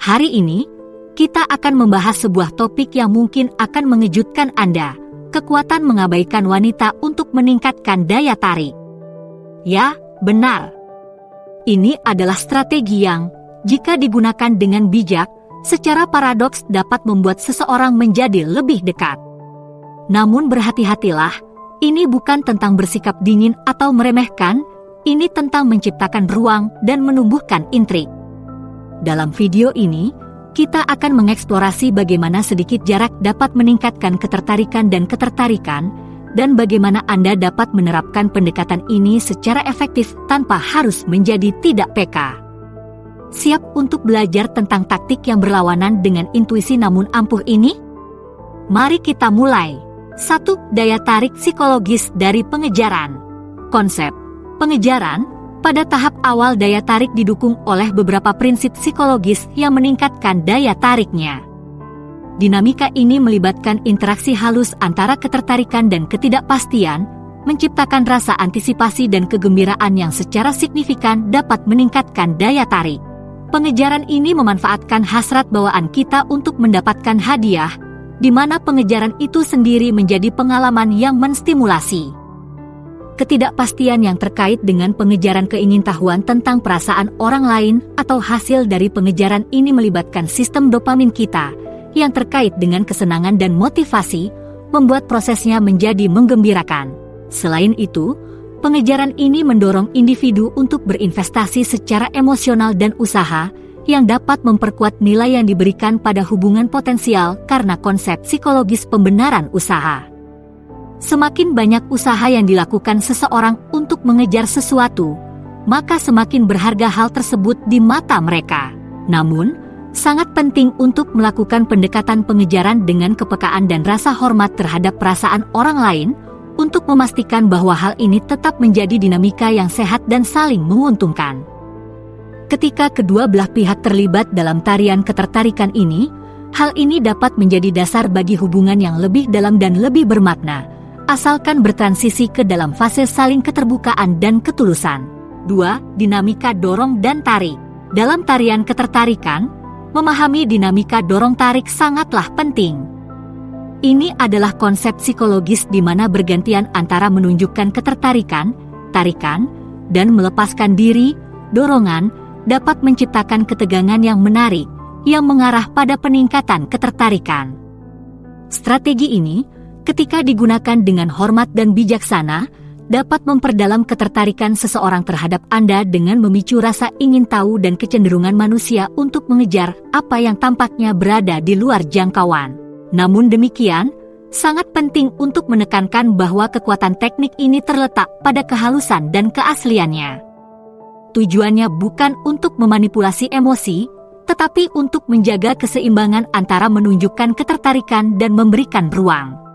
Hari ini, kita akan membahas sebuah topik yang mungkin akan mengejutkan Anda, kekuatan mengabaikan wanita untuk meningkatkan daya tarik. Ya, benar. Ini adalah strategi yang, jika digunakan dengan bijak, secara paradoks dapat membuat seseorang menjadi lebih dekat. Namun berhati-hatilah, ini bukan tentang bersikap dingin atau meremehkan, ini tentang menciptakan ruang dan menumbuhkan intrik. Dalam video ini, kita akan mengeksplorasi bagaimana sedikit jarak dapat meningkatkan ketertarikan dan bagaimana Anda dapat menerapkan pendekatan ini secara efektif tanpa harus menjadi tidak peka. Siap untuk belajar tentang taktik yang berlawanan dengan intuisi namun ampuh ini? Mari kita mulai. 1. Daya tarik psikologis dari pengejaran. Konsep pengejaran. Pada tahap awal daya tarik didukung oleh beberapa prinsip psikologis yang meningkatkan daya tariknya. Dinamika ini melibatkan interaksi halus antara ketertarikan dan ketidakpastian, menciptakan rasa antisipasi dan kegembiraan yang secara signifikan dapat meningkatkan daya tarik. Pengejaran ini memanfaatkan hasrat bawaan kita untuk mendapatkan hadiah, di mana pengejaran itu sendiri menjadi pengalaman yang menstimulasi. Ketidakpastian yang terkait dengan pengejaran keingintahuan tentang perasaan orang lain atau hasil dari pengejaran ini melibatkan sistem dopamin kita yang terkait dengan kesenangan dan motivasi, membuat prosesnya menjadi menggembirakan. Selain itu, pengejaran ini mendorong individu untuk berinvestasi secara emosional dan usaha yang dapat memperkuat nilai yang diberikan pada hubungan potensial karena konsep psikologis pembenaran usaha. Semakin banyak usaha yang dilakukan seseorang untuk mengejar sesuatu, maka semakin berharga hal tersebut di mata mereka. Namun, sangat penting untuk melakukan pendekatan pengejaran dengan kepekaan dan rasa hormat terhadap perasaan orang lain, untuk memastikan bahwa hal ini tetap menjadi dinamika yang sehat dan saling menguntungkan. Ketika kedua belah pihak terlibat dalam tarian ketertarikan ini, hal ini dapat menjadi dasar bagi hubungan yang lebih dalam dan lebih bermakna, asalkan bertransisi ke dalam fase saling keterbukaan dan ketulusan. 2. Dinamika dorong dan tarik. Dalam tarian ketertarikan, memahami dinamika dorong-tarik sangatlah penting. Ini adalah konsep psikologis di mana bergantian antara menunjukkan ketertarikan, tarikan, dan melepaskan diri, dorongan, dapat menciptakan ketegangan yang menarik, yang mengarah pada peningkatan ketertarikan. Strategi ini, ketika digunakan dengan hormat dan bijaksana, dapat memperdalam ketertarikan seseorang terhadap Anda dengan memicu rasa ingin tahu dan kecenderungan manusia untuk mengejar apa yang tampaknya berada di luar jangkauan. Namun demikian, sangat penting untuk menekankan bahwa kekuatan teknik ini terletak pada kehalusan dan keasliannya. Tujuannya bukan untuk memanipulasi emosi, tetapi untuk menjaga keseimbangan antara menunjukkan ketertarikan dan memberikan ruang.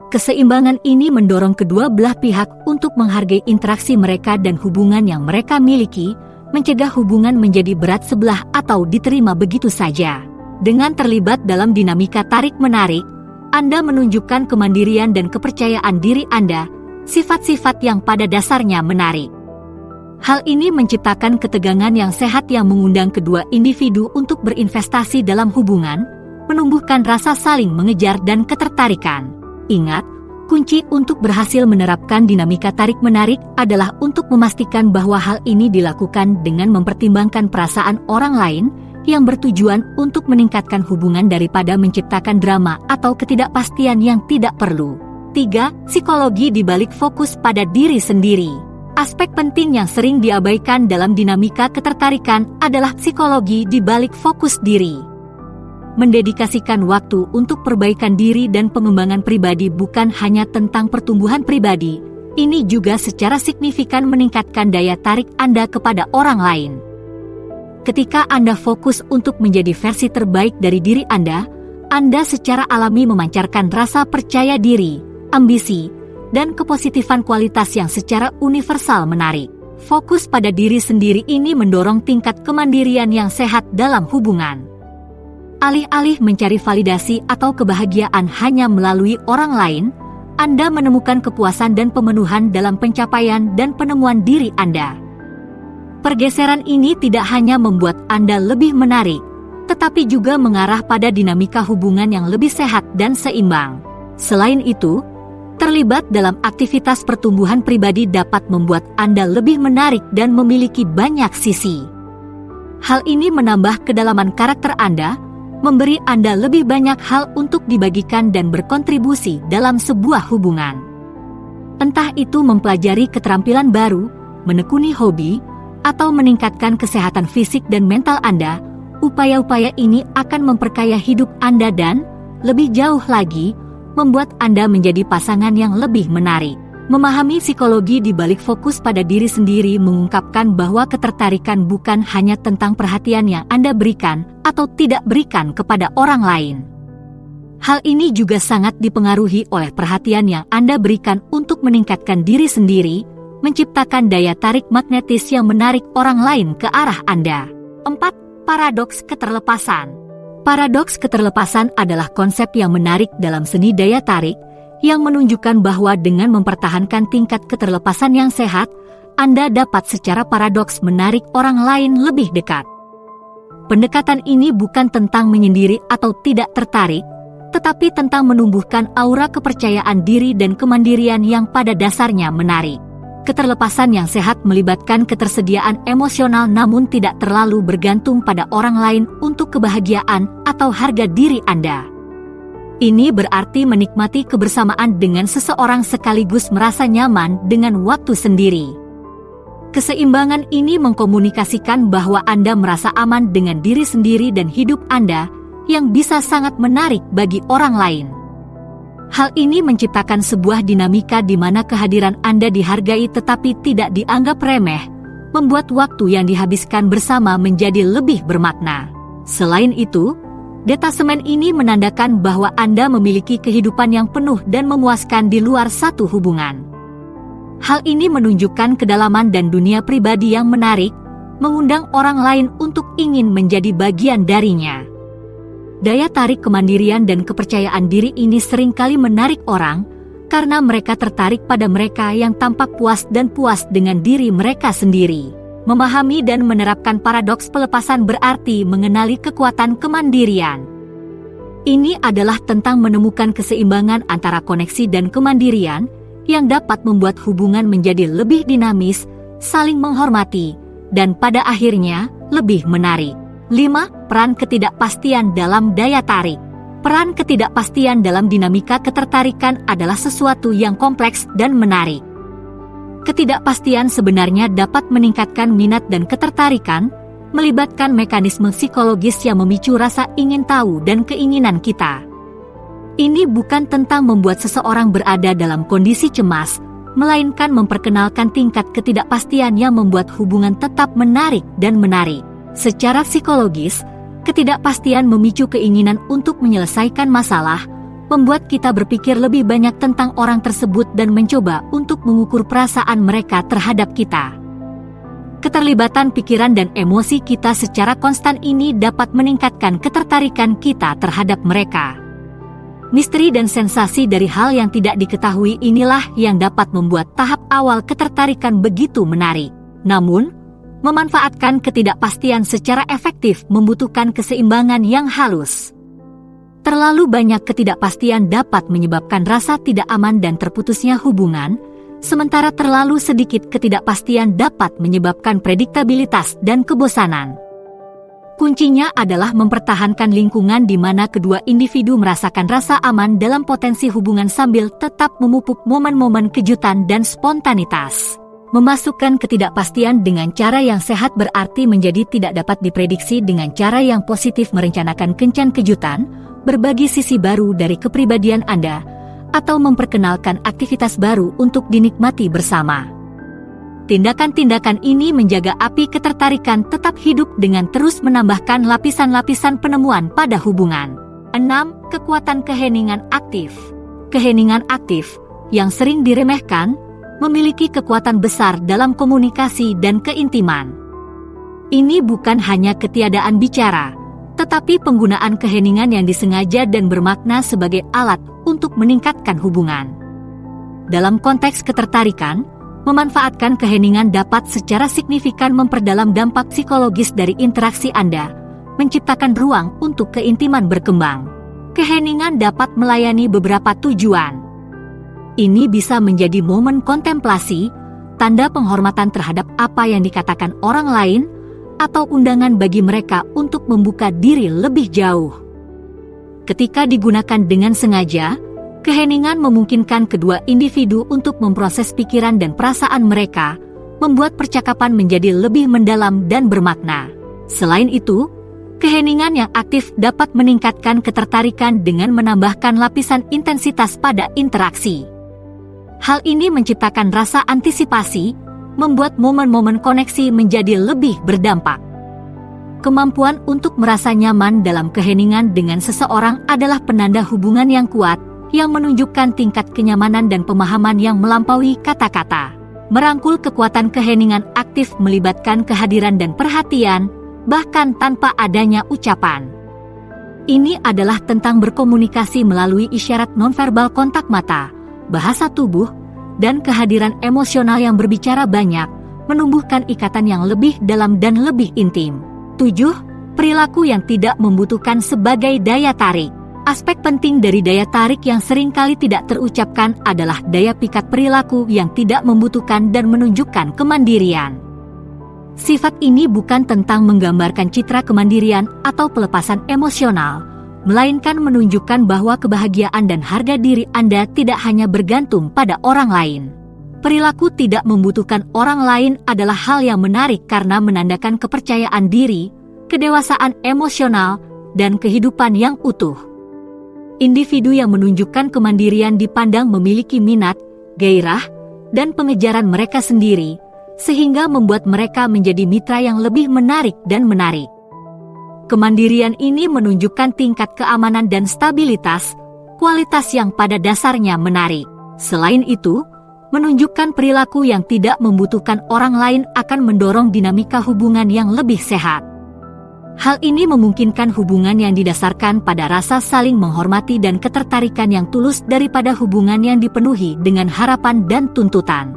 Keseimbangan ini mendorong kedua belah pihak untuk menghargai interaksi mereka dan hubungan yang mereka miliki, mencegah hubungan menjadi berat sebelah atau diterima begitu saja. Dengan terlibat dalam dinamika tarik-menarik, Anda menunjukkan kemandirian dan kepercayaan diri Anda, sifat-sifat yang pada dasarnya menarik. Hal ini menciptakan ketegangan yang sehat yang mengundang kedua individu untuk berinvestasi dalam hubungan, menumbuhkan rasa saling mengejar dan ketertarikan. Ingat, kunci untuk berhasil menerapkan dinamika tarik-menarik adalah untuk memastikan bahwa hal ini dilakukan dengan mempertimbangkan perasaan orang lain yang bertujuan untuk meningkatkan hubungan daripada menciptakan drama atau ketidakpastian yang tidak perlu. 3. Psikologi di balik fokus pada diri sendiri. Aspek penting yang sering diabaikan dalam dinamika ketertarikan adalah psikologi di balik fokus diri. Mendedikasikan waktu untuk perbaikan diri dan pengembangan pribadi bukan hanya tentang pertumbuhan pribadi, ini juga secara signifikan meningkatkan daya tarik Anda kepada orang lain. Ketika Anda fokus untuk menjadi versi terbaik dari diri Anda secara alami memancarkan rasa percaya diri, ambisi, dan kepositifan kualitas yang secara universal menarik. Fokus pada diri sendiri ini mendorong tingkat kemandirian yang sehat dalam hubungan. Alih-alih mencari validasi atau kebahagiaan hanya melalui orang lain, Anda menemukan kepuasan dan pemenuhan dalam pencapaian dan penemuan diri Anda. Pergeseran ini tidak hanya membuat Anda lebih menarik, tetapi juga mengarah pada dinamika hubungan yang lebih sehat dan seimbang. Selain itu, terlibat dalam aktivitas pertumbuhan pribadi dapat membuat Anda lebih menarik dan memiliki banyak sisi. Hal ini menambah kedalaman karakter Anda, memberi Anda lebih banyak hal untuk dibagikan dan berkontribusi dalam sebuah hubungan. Entah itu mempelajari keterampilan baru, menekuni hobi, atau meningkatkan kesehatan fisik dan mental Anda, upaya-upaya ini akan memperkaya hidup Anda dan, lebih jauh lagi, membuat Anda menjadi pasangan yang lebih menarik. Memahami psikologi di balik fokus pada diri sendiri mengungkapkan bahwa ketertarikan bukan hanya tentang perhatian yang Anda berikan atau tidak berikan kepada orang lain. Hal ini juga sangat dipengaruhi oleh perhatian yang Anda berikan untuk meningkatkan diri sendiri, menciptakan daya tarik magnetis yang menarik orang lain ke arah Anda. 4. Paradoks keterlepasan. Paradoks keterlepasan adalah konsep yang menarik dalam seni daya tarik, yang menunjukkan bahwa dengan mempertahankan tingkat keterlepasan yang sehat, Anda dapat secara paradoks menarik orang lain lebih dekat. Pendekatan ini bukan tentang menyendiri atau tidak tertarik, tetapi tentang menumbuhkan aura kepercayaan diri dan kemandirian yang pada dasarnya menarik. Keterlepasan yang sehat melibatkan ketersediaan emosional namun tidak terlalu bergantung pada orang lain untuk kebahagiaan atau harga diri Anda. Ini berarti menikmati kebersamaan dengan seseorang sekaligus merasa nyaman dengan waktu sendiri. Keseimbangan ini mengkomunikasikan bahwa Anda merasa aman dengan diri sendiri dan hidup Anda, yang bisa sangat menarik bagi orang lain. Hal ini menciptakan sebuah dinamika di mana kehadiran Anda dihargai tetapi tidak dianggap remeh, membuat waktu yang dihabiskan bersama menjadi lebih bermakna. Selain itu, detasemen ini menandakan bahwa Anda memiliki kehidupan yang penuh dan memuaskan di luar satu hubungan. Hal ini menunjukkan kedalaman dan dunia pribadi yang menarik, mengundang orang lain untuk ingin menjadi bagian darinya. Daya tarik kemandirian dan kepercayaan diri ini seringkali menarik orang, karena mereka tertarik pada mereka yang tampak puas dan puas dengan diri mereka sendiri. Memahami dan menerapkan paradoks pelepasan berarti mengenali kekuatan kemandirian. Ini adalah tentang menemukan keseimbangan antara koneksi dan kemandirian yang dapat membuat hubungan menjadi lebih dinamis, saling menghormati, dan pada akhirnya lebih menarik. 5. Peran ketidakpastian dalam daya tarik. Peran ketidakpastian dalam dinamika ketertarikan adalah sesuatu yang kompleks dan menarik. Ketidakpastian sebenarnya dapat meningkatkan minat dan ketertarikan, melibatkan mekanisme psikologis yang memicu rasa ingin tahu dan keinginan kita. Ini bukan tentang membuat seseorang berada dalam kondisi cemas, melainkan memperkenalkan tingkat ketidakpastian yang membuat hubungan tetap menarik dan menarik. Secara psikologis, ketidakpastian memicu keinginan untuk menyelesaikan masalah, membuat kita berpikir lebih banyak tentang orang tersebut dan mencoba untuk mengukur perasaan mereka terhadap kita. Keterlibatan pikiran dan emosi kita secara konstan ini dapat meningkatkan ketertarikan kita terhadap mereka. Misteri dan sensasi dari hal yang tidak diketahui inilah yang dapat membuat tahap awal ketertarikan begitu menarik. Namun, memanfaatkan ketidakpastian secara efektif membutuhkan keseimbangan yang halus. Terlalu banyak ketidakpastian dapat menyebabkan rasa tidak aman dan terputusnya hubungan, sementara terlalu sedikit ketidakpastian dapat menyebabkan prediktabilitas dan kebosanan. Kuncinya adalah mempertahankan lingkungan di mana kedua individu merasakan rasa aman dalam potensi hubungan sambil tetap memupuk momen-momen kejutan dan spontanitas. Memasukkan ketidakpastian dengan cara yang sehat berarti menjadi tidak dapat diprediksi dengan cara yang positif merencanakan kencan kejutan, berbagi sisi baru dari kepribadian Anda, atau memperkenalkan aktivitas baru untuk dinikmati bersama. Tindakan-tindakan ini menjaga api ketertarikan tetap hidup dengan terus menambahkan lapisan-lapisan penemuan pada hubungan. 6. Kekuatan keheningan aktif. Keheningan aktif, yang sering diremehkan, memiliki kekuatan besar dalam komunikasi dan keintiman. Ini bukan hanya ketiadaan bicara, tetapi penggunaan keheningan yang disengaja dan bermakna sebagai alat untuk meningkatkan hubungan. Dalam konteks ketertarikan, memanfaatkan keheningan dapat secara signifikan memperdalam dampak psikologis dari interaksi Anda, menciptakan ruang untuk keintiman berkembang. Keheningan dapat melayani beberapa tujuan. Ini bisa menjadi momen kontemplasi, tanda penghormatan terhadap apa yang dikatakan orang lain, atau undangan bagi mereka untuk membuka diri lebih jauh. Ketika digunakan dengan sengaja, keheningan memungkinkan kedua individu untuk memproses pikiran dan perasaan mereka, membuat percakapan menjadi lebih mendalam dan bermakna. Selain itu, keheningan yang aktif dapat meningkatkan ketertarikan dengan menambahkan lapisan intensitas pada interaksi. Hal ini menciptakan rasa antisipasi, membuat momen-momen koneksi menjadi lebih berdampak. Kemampuan untuk merasa nyaman dalam keheningan dengan seseorang adalah penanda hubungan yang kuat, yang menunjukkan tingkat kenyamanan dan pemahaman yang melampaui kata-kata. Merangkul kekuatan keheningan aktif melibatkan kehadiran dan perhatian, bahkan tanpa adanya ucapan. Ini adalah tentang berkomunikasi melalui isyarat nonverbal kontak mata, bahasa tubuh, dan kehadiran emosional yang berbicara banyak, menumbuhkan ikatan yang lebih dalam dan lebih intim. 7. Perilaku yang tidak membutuhkan sebagai daya tarik. Aspek penting dari daya tarik yang seringkali tidak terucapkan adalah daya pikat perilaku yang tidak membutuhkan dan menunjukkan kemandirian. Sifat ini bukan tentang menggambarkan citra kemandirian atau pelepasan emosional, melainkan menunjukkan bahwa kebahagiaan dan harga diri Anda tidak hanya bergantung pada orang lain. Perilaku tidak membutuhkan orang lain adalah hal yang menarik karena menandakan kepercayaan diri, kedewasaan emosional, dan kehidupan yang utuh. Individu yang menunjukkan kemandirian dipandang memiliki minat, gairah, dan pengejaran mereka sendiri, sehingga membuat mereka menjadi mitra yang lebih menarik dan menarik. Kemandirian ini menunjukkan tingkat keamanan dan stabilitas, kualitas yang pada dasarnya menarik. Selain itu, menunjukkan perilaku yang tidak membutuhkan orang lain akan mendorong dinamika hubungan yang lebih sehat. Hal ini memungkinkan hubungan yang didasarkan pada rasa saling menghormati dan ketertarikan yang tulus daripada hubungan yang dipenuhi dengan harapan dan tuntutan.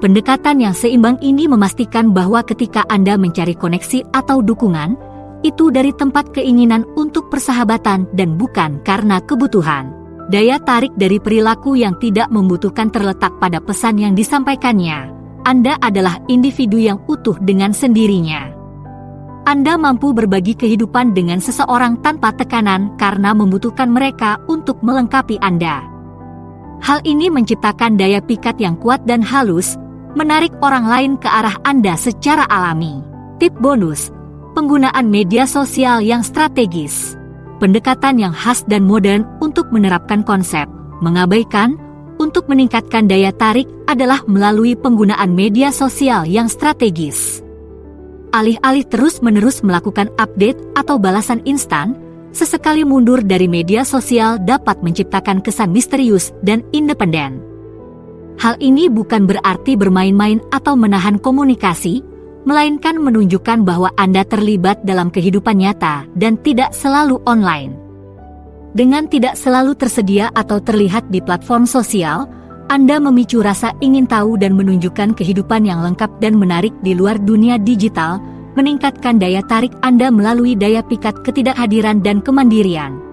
Pendekatan yang seimbang ini memastikan bahwa ketika Anda mencari koneksi atau dukungan, itu dari tempat keinginan untuk persahabatan dan bukan karena kebutuhan. Daya tarik dari perilaku yang tidak membutuhkan terletak pada pesan yang disampaikannya. Anda adalah individu yang utuh dengan sendirinya. Anda mampu berbagi kehidupan dengan seseorang tanpa tekanan karena membutuhkan mereka untuk melengkapi Anda. Hal ini menciptakan daya pikat yang kuat dan halus, menarik orang lain ke arah Anda secara alami. Tip bonus: penggunaan media sosial yang strategis. Pendekatan yang khas dan modern untuk menerapkan konsep mengabaikan untuk meningkatkan daya tarik adalah melalui penggunaan media sosial yang strategis. Alih-alih terus-menerus melakukan update atau balasan instan, sesekali mundur dari media sosial dapat menciptakan kesan misterius dan independen. Hal ini bukan berarti bermain-main atau menahan komunikasi, melainkan menunjukkan bahwa Anda terlibat dalam kehidupan nyata dan tidak selalu online. Dengan tidak selalu tersedia atau terlihat di platform sosial, Anda memicu rasa ingin tahu dan menunjukkan kehidupan yang lengkap dan menarik di luar dunia digital, meningkatkan daya tarik Anda melalui daya pikat ketidakhadiran dan kemandirian.